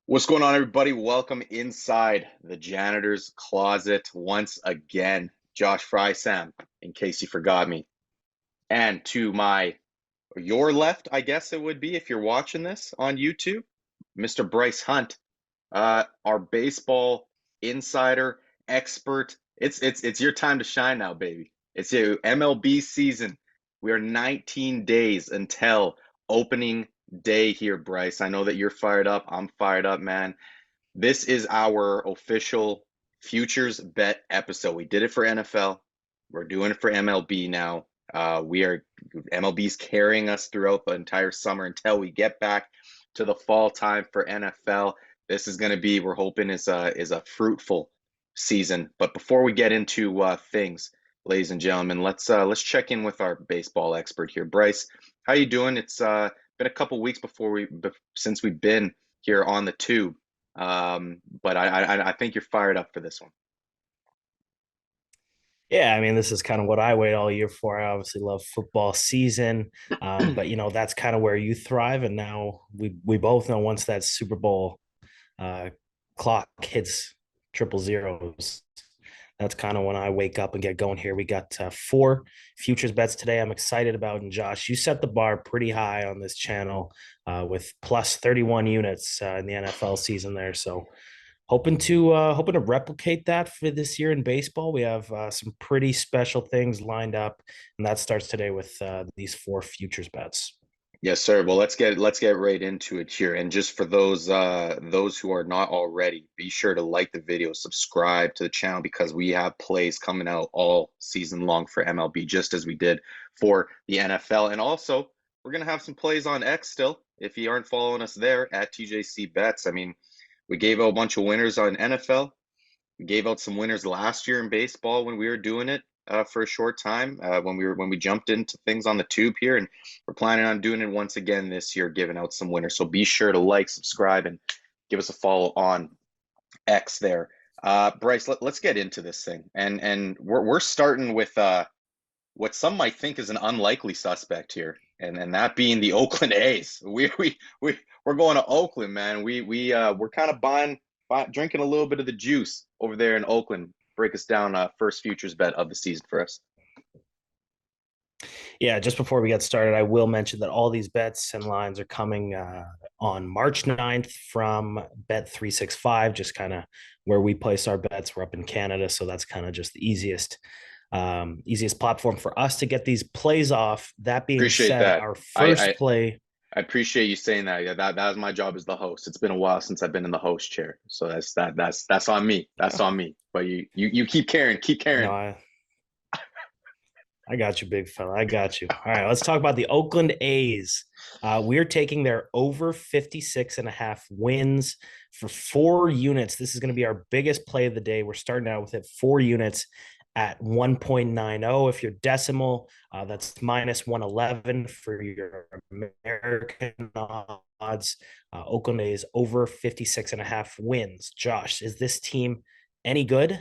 What's going on, everybody? Welcome inside the janitor's closet once again. Josh Frey-Sam, in case you forgot me. And to your left, I guess it would be if you're watching this on YouTube, Mr. Bryce Hunt, our baseball insider expert. It's your time to shine now, baby. It's your MLB season. We are 19 days until opening day here, Bryce. I know that you're fired up. I'm fired up, man. This is our official futures bet episode. We did it for NFL. We're doing it for MLB now. We are MLB's carrying us throughout the entire summer until we get back to the fall time for NFL. This is going to be, we're hoping, is a fruitful season. But before we get into things, ladies and gentlemen, let's check in with our baseball expert here, Bryce. How you doing? It's been a couple weeks since we've been here on the tube. But I think you're fired up for this one. Yeah, I mean, this is kind of what I wait all year for. I obviously love football season, but that's kind of where you thrive. And now we both know once that Super Bowl uh, clock hits triple zeros, that's kind of when I wake up and get going here. We got four futures bets today. I'm excited about. And Josh, you set the bar pretty high on this channel with plus 31 units in the NFL season there. So hoping to replicate that for this year in baseball. We have some pretty special things lined up, and that starts today with these four futures bets. Yes, sir. Well, let's get right into it here. And just for those who are not already, be sure to like the video, subscribe to the channel because we have plays coming out all season long for MLB, just as we did for the NFL. And also, we're gonna have some plays on X still. If you aren't following us there at TJC Bets, I mean, we gave out a bunch of winners on NFL. We gave out some winners last year in baseball when we were doing it for a short time when we jumped into things on the tube here, and we're planning on doing it once again this year, giving out some winners. So be sure to like, subscribe, and give us a follow on X there. Bryce, let's get into this thing, and we're starting with what some might think is an unlikely suspect here, and that being the Oakland A's. We're going to Oakland, man. We're kind of drinking a little bit of the juice over there in Oakland. Break us down first futures bet of the season for us. Yeah, just before we get started, I will mention that all these bets and lines are coming on March 9th from Bet365, just kind of where we place our bets. We're up in Canada, so that's kind of just the easiest platform for us to get these plays off. That being Appreciate said, that. our I first I, play. I appreciate you saying that. Yeah, that was my job as the host. It's been a while since I've been in the host chair, so that's on me. That's Yeah, on me. But you keep carrying, keep no, carrying. I got you, big fella. I got you. All right, let's talk about the Oakland A's. We're taking their over 56 and a half wins for 4 units. This is going to be our biggest play of the day. We're starting out with it 4 units at 1.90. If you're decimal, that's minus 111 for your American odds. Oakland A's over 56 and a half wins. Josh, is this team any good?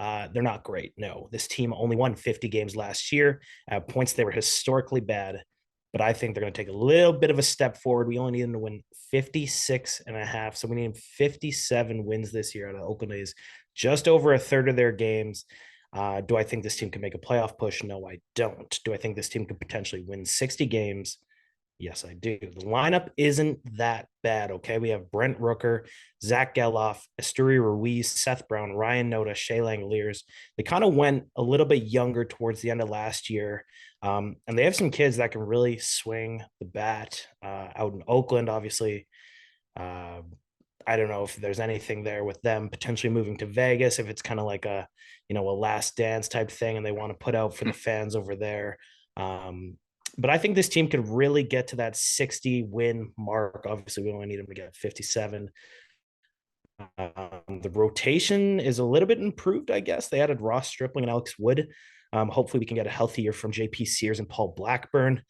They're not great. No, this team only won 50 games last year. At points, they were historically bad, but I think they're going to take a little bit of a step forward. We only need them to win 56 and a half. So we need 57 wins this year out of Oakland A's, just over a third of their games. Do I think this team can make a playoff push? No, I don't. Do I think this team could potentially win 60 games? Yes, I do. The lineup isn't that bad. Okay. We have Brent Rooker, Zach Geloff, Asturi Ruiz, Seth Brown, Ryan Noda, Shea Langoliers. They kind of went a little bit younger towards the end of last year. And they have some kids that can really swing the bat out in Oakland, obviously. Uh, I don't know if there's anything there with them potentially moving to Vegas, if it's kind of like a last dance type thing and they want to put out for the fans over there. Um, but I think this team could really get to that 60 win mark. Obviously, we only need them to get 57. The rotation is a little bit improved, I guess. They added Ross Stripling and Alex Wood. Hopefully, we can get a healthier from JP Sears and Paul Blackburn.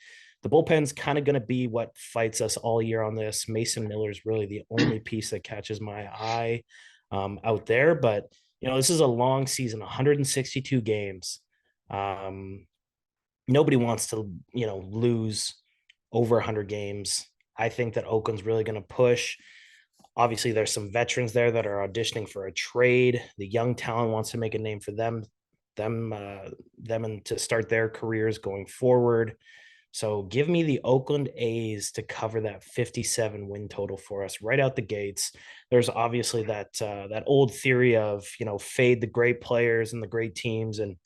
The bullpen's kind of going to be what fights us all year on this. Mason Miller is really the only piece that catches my eye out there. But, this is a long season, 162 games. Nobody wants to, lose over 100 games. I think that Oakland's really going to push. Obviously, there's some veterans there that are auditioning for a trade. The young talent wants to make a name for them and to start their careers going forward. So give me the Oakland A's to cover that 57 win total for us right out the gates. There's obviously that old theory of, fade the great players and the great teams and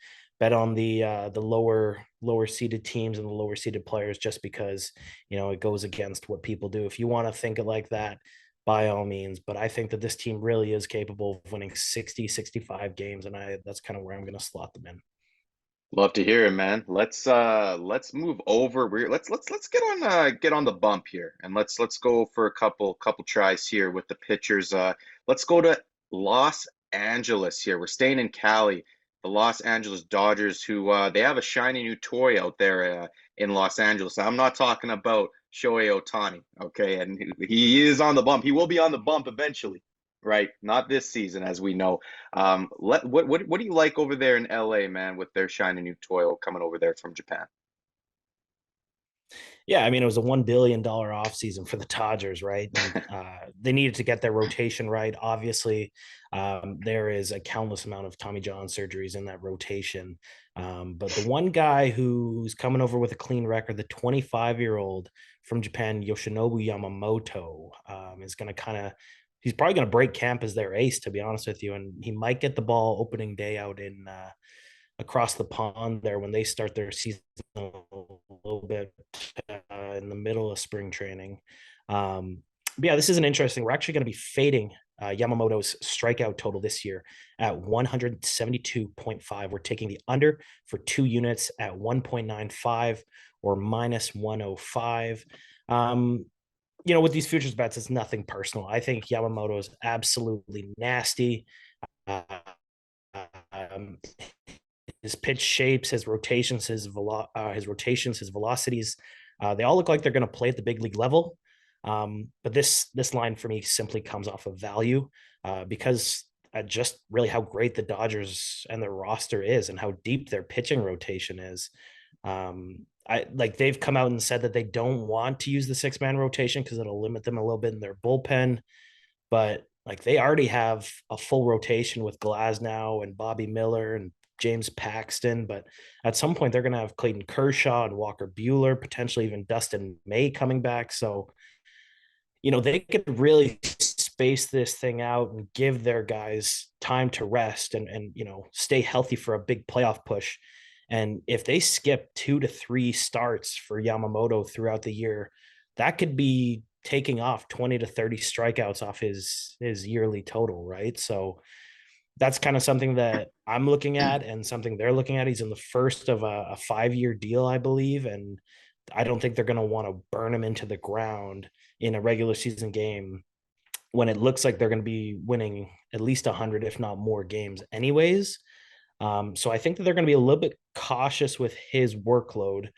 bet on the lower seeded teams and the lower seeded players just because, it goes against what people do. If you want to think it like that, by all means, but I think that this team really is capable of winning 60, 65 games, and that's kind of where I'm going to slot them in. Love to hear it, man. Let's move over. Let's get on the bump here, and let's go for a couple tries here with the pitchers. Let's go to Los Angeles here. We're staying in Cali. The Los Angeles Dodgers, who they have a shiny new toy out there in Los Angeles. I'm not talking about Shohei Ohtani, okay? And he is on the bump. He will be on the bump eventually, right? Not this season, as we know. What do you like over there in LA, man, with their shiny new toy coming over there from Japan? Yeah, I mean, it was a $1 billion offseason for the Dodgers, right? And they needed to get their rotation right. Obviously, there is a countless amount of Tommy John surgeries in that rotation. But the one guy who's coming over with a clean record, the 25-year-old from Japan, Yoshinobu Yamamoto, is going to he's probably going to break camp as their ace, to be honest with you. And he might get the ball opening day out in across the pond there when they start their season a little bit in the middle of spring training. But yeah, this is an interesting. We're actually going to be fading Yamamoto's strikeout total this year at 172.5. We're taking the under for 2 units at 1.95 or minus 105. With these futures bets, it's nothing personal. I think Yamamoto is absolutely nasty. Um, his pitch shapes, his rotations, his velocities, they all look like they're going to play at the big league level. But this line for me simply comes off of value because just really how great the Dodgers and their roster is and how deep their pitching rotation is. They've come out and said that they don't want to use the 6-man rotation because it'll limit them a little bit in their bullpen. But like they already have a full rotation with Glasnow and Bobby Miller and James Paxton, but at some point they're going to have Clayton Kershaw and Walker Buehler, potentially even Dustin May coming back. So, they could really space this thing out and give their guys time to rest and stay healthy for a big playoff push. And if they skip 2 to 3 starts for Yamamoto throughout the year, that could be taking off 20 to 30 strikeouts off his yearly total, right? So that's kind of something that I'm looking at and something they're looking at. He's in the first of a 5-year deal, I believe. And I don't think they're going to want to burn him into the ground in a regular season game when it looks like they're going to be winning at least 100, if not more games anyways. So I think that they're going to be a little bit cautious with his workload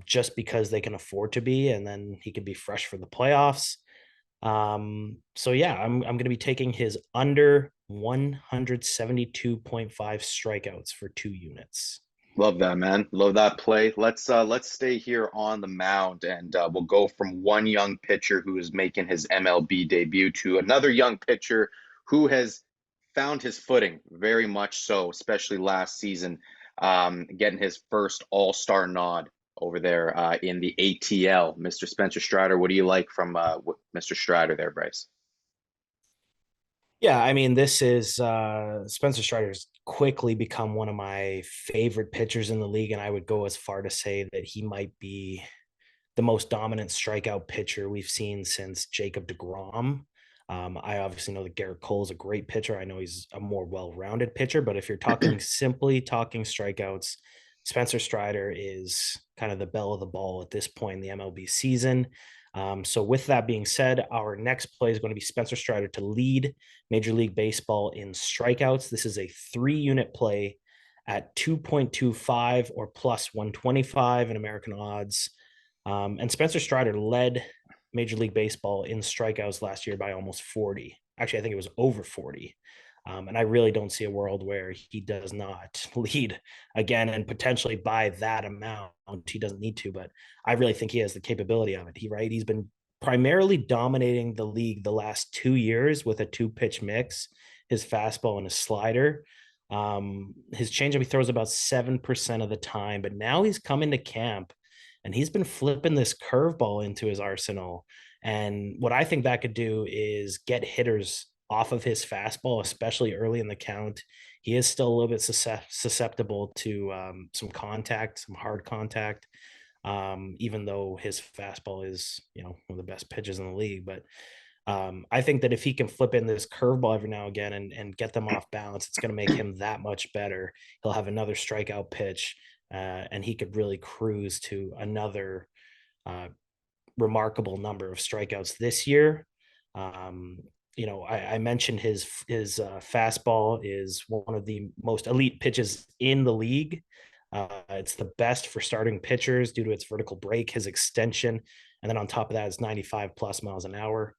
just because they can afford to be, and then he could be fresh for the playoffs. So yeah, I'm going to be taking his under 172.5 strikeouts for 2 units. Love that, man. Love that play. Let's stay here on the mound, and we'll go from one young pitcher who is making his MLB debut to another young pitcher who has found his footing very much so, especially last season, getting his first All-Star nod over there in the ATL. Mr. Spencer Strider, what do you like from Mr. Strider there, Bryce? Yeah, I mean, this is Spencer Strider's quickly become one of my favorite pitchers in the league, and I would go as far to say that he might be the most dominant strikeout pitcher we've seen since Jacob deGrom. I obviously know that Garrett Cole is a great pitcher. I know he's a more well-rounded pitcher, but if you're simply talking strikeouts, Spencer Strider is kind of the belle of the ball at this point in the MLB season. So with that being said, our next play is going to be Spencer Strider to lead Major League Baseball in strikeouts. This is a 3-unit play at 2.25 or plus 125 in American odds. And Spencer Strider led Major League Baseball in strikeouts last year by almost 40. Actually, I think it was over 40. And I really don't see a world where he does not lead again and potentially by that amount. He doesn't need to, but I really think he has the capability of it. He's been primarily dominating the league the last 2 years with a two-pitch mix, his fastball and his slider. His changeup he throws about 7% of the time, but now he's come into camp and he's been flipping this curveball into his arsenal. And what I think that could do is get hitters off of his fastball, especially early in the count. He is still a little bit susceptible to some contact, some hard contact, even though his fastball is, one of the best pitches in the league. But I think that if he can flip in this curveball every now and again and get them off balance, it's going to make him that much better. He'll have another strikeout pitch, and he could really cruise to another uh, remarkable number of strikeouts this year. I mentioned his fastball is one of the most elite pitches in the league. It's the best for starting pitchers due to its vertical break, his extension, and then on top of that, it's 95 plus miles an hour.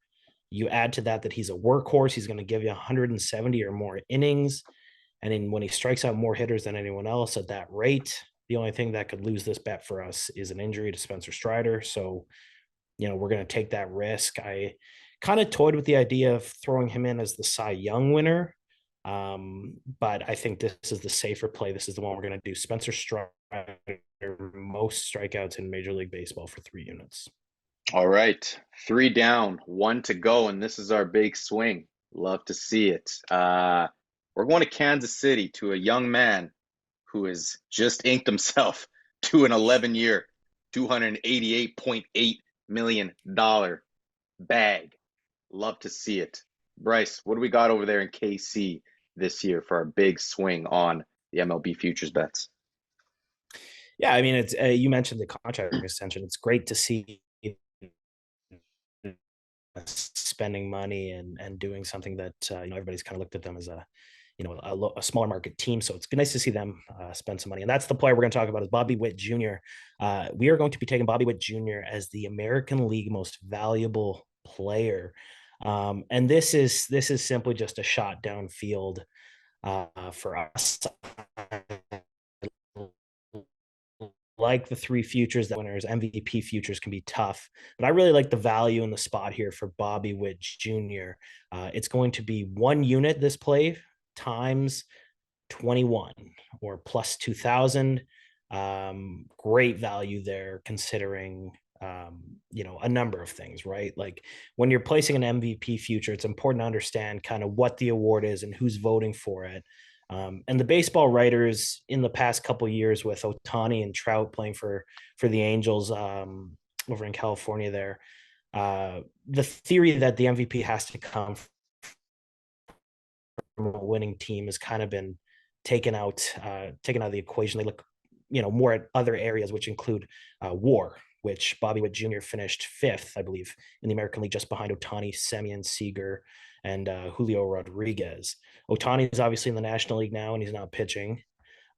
You add to that he's a workhorse. He's going to give you 170 or more innings. And then when he strikes out more hitters than anyone else at that rate, the only thing that could lose this bet for us is an injury to Spencer Strider. So, we're going to take that risk. I kind of toyed with the idea of throwing him in as the Cy Young winner. But I think this is the safer play. This is the one we're going to do. Spencer Strider, most strikeouts in Major League Baseball for 3 units. All right, 3 down, 1 to go, and this is our big swing. Love to see it. We're going to Kansas City to a young man who has just inked himself to an 11-year, $288.8 million bag. Love to see it. Bryce, what do we got over there in KC this year for our big swing on the MLB futures bets? Yeah, I mean, it's you mentioned the contract extension. It's great to see spending money and doing something that everybody's kind of looked at them as a smaller market team. So it's nice to see them spend some money. And that's the player we're going to talk about is Bobby Witt Jr. We are going to be taking Bobby Witt Jr. as the American League most valuable player. And this is simply just a shot downfield for us. Like the 3 futures that winners, MVP futures can be tough, but I really like the value in the spot here for Bobby Witt Jr. It's going to be 1 unit this play times 21 or plus 2,000. Great value there considering a number of things, right? Like when you're placing an MVP future, it's important to understand kind of what the award is and who's voting for it. And the baseball writers in the past couple of years with Ohtani and Trout playing for the Angels over in California there, the theory that the MVP has to come from a winning team has kind of been taken out of the equation. They look, more at other areas, which include WAR, which Bobby Witt Jr. finished 5th, I believe, in the American League, just behind Ohtani, Semien, Seager, and Julio Rodriguez. Ohtani is obviously in the National League now, and he's not pitching.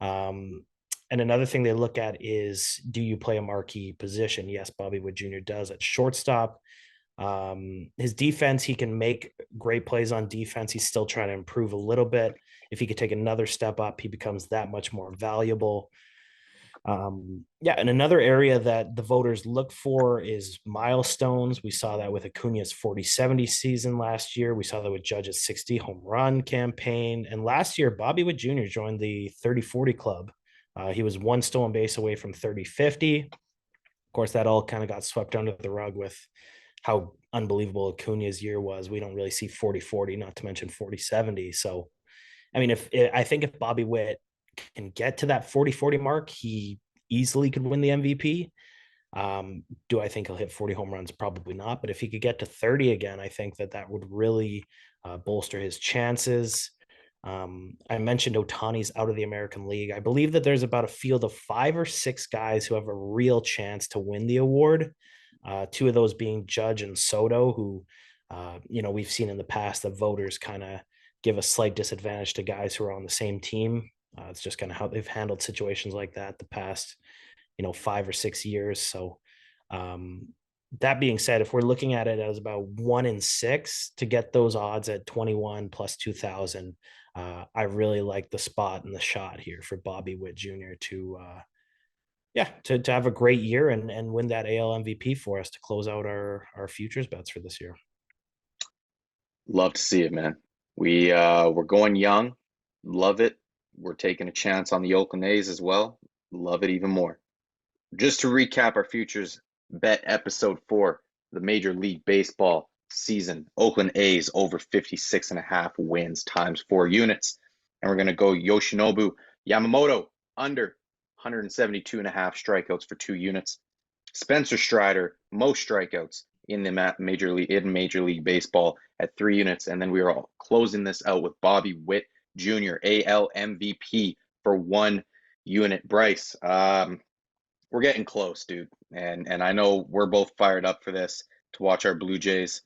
And another thing they look at is, do you play a marquee position? Yes, Bobby Witt Jr. does at shortstop. His defense, he can make great plays on defense. He's still trying to improve a little bit. If he could take another step up, he becomes that much more valuable. And another area that the voters look for is milestones. We saw that with Acuna's 40-70 season last year. We saw that with Judge's 60 home run campaign. And last year, Bobby Witt Jr. joined the 30-40 club. He was 1 stolen base away from 30-50. Of course, that all kind of got swept under the rug with how unbelievable Acuna's year was. We don't really see 40-40, not to mention 40-70. So, I mean, I think if Bobby Witt can get to that 40-40 mark, he easily could win the MVP. Do I think he'll hit 40 home runs? Probably not. But if he could get to 30 again, I think that would really bolster his chances. I mentioned Ohtani's out of the American League. I believe that there's about a field of 5 or 6 guys who have a real chance to win the award. 2 of those being Judge and Soto, who, we've seen in the past that voters kind of give a slight disadvantage to guys who are on the same team. It's just kind of how they've handled situations like that the past, 5 or 6 years. So that being said, if we're looking at it as about 1 in 6 to get those odds at 21 plus 2,000, I really like the spot and the shot here for Bobby Witt Jr. yeah, to have a great year and win that AL MVP for us to close out our futures bets for this year. Love to see it, man. We're going young. Love it. We're taking a chance on the Oakland A's as well. Love it even more. Just to recap our futures bet episode 4, the Major League Baseball season, Oakland A's over 56.5 wins times 4 units. And we're going to go Yoshinobu Yamamoto under 172.5 strikeouts for 2 units. Spencer Strider, most strikeouts in the Major League Baseball at 3 units. And then we are all closing this out with Bobby Witt Jr., AL MVP for 1 unit. Bryce, we're getting close, dude. And I know we're both fired up for this to watch our Blue Jays.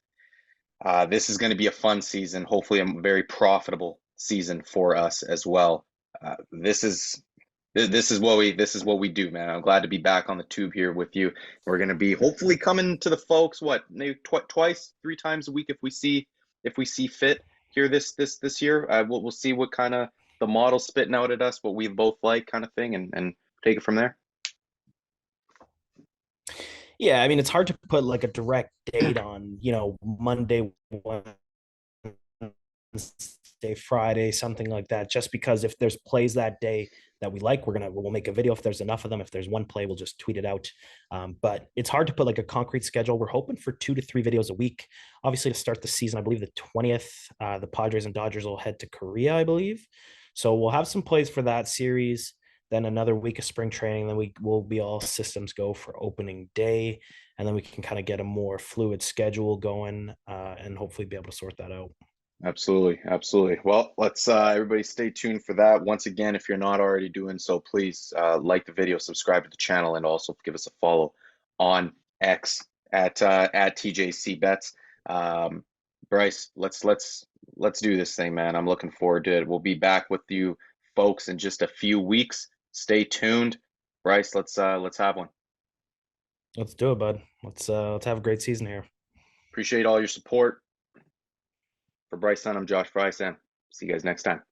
This is going to be a fun season, hopefully a very profitable season for us as well. This is what we do, man. I'm glad to be back on the tube here with you. We're going to be hopefully coming to the folks maybe twice, 3 times a week if we see fit here this year. We'll see what kind of the model spitting out at us, what we both like, kind of thing, and take it from there. Yeah, I mean, it's hard to put like a direct date on, Monday, Wednesday, Friday, something like that, just because if there's plays that day that we like, we'll make a video if there's enough of them. If there's one play, we'll just tweet it out. But it's hard to put like a concrete schedule. We're hoping for 2 to 3 videos a week. Obviously, to start the season, I believe the 20th, the Padres and Dodgers will head to Korea, I believe. So we'll have some plays for that series. Then another week of spring training. Then we will be all systems go for opening day, and then we can kind of get a more fluid schedule going, and hopefully be able to sort that out. Absolutely, absolutely. Well, let's everybody stay tuned for that. Once again, if you're not already doing so, please like the video, subscribe to the channel, and also give us a follow on X at TJC Bets. Bryce, let's do this thing, man. I'm looking forward to it. We'll be back with you folks in just a few weeks. Stay tuned. Bryce, let's have one. Let's do it, bud. Let's have a great season here. Appreciate all your support. For Bryce Hunt, I'm Josh Frey-Sam. See you guys next time.